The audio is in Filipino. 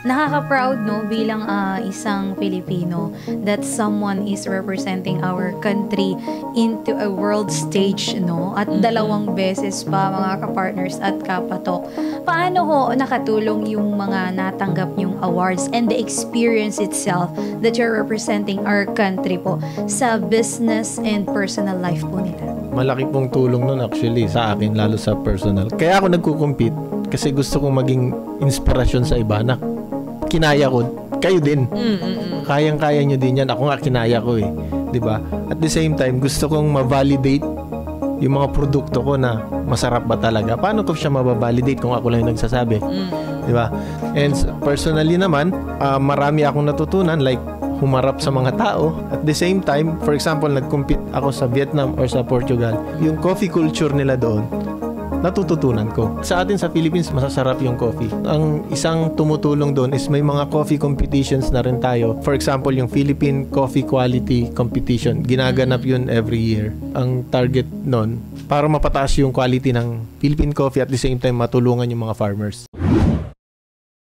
Nakaka-proud, no, bilang isang Pilipino that someone is representing our country into a world stage, no? At dalawang beses pa, mga ka-partners at kapatok. Paano ho nakatulong yung mga natanggap yung awards and the experience itself that you're representing our country po sa business and personal life po nila? Malaki pong tulong nun actually sa akin, lalo sa personal. Kaya ako nagko-compete kasi gusto kong maging inspirasyon sa iba na kinaya ko, kayo din. Kayang-kaya nyo din yan. Ako nga kinaya ko eh. 'Di ba? At the same time, gusto kong ma-validate yung mga produkto ko na masarap ba talaga. Paano ko siya ma-validate kung ako lang yung nagsasabi? 'Di ba? And personally naman, marami akong natutunan, like humarap sa mga tao. At the same time, for example, nag-compete ako sa Vietnam or sa Portugal. Yung coffee culture nila doon, natututunan ko. Sa atin sa Philippines, masasarap yung coffee. Ang isang tumutulong doon is may mga coffee competitions na rin tayo. For example, yung Philippine Coffee Quality Competition. Ginaganap yun every year. Ang target nun, para mapataas yung quality ng Philippine coffee at the same time matulungan yung mga farmers.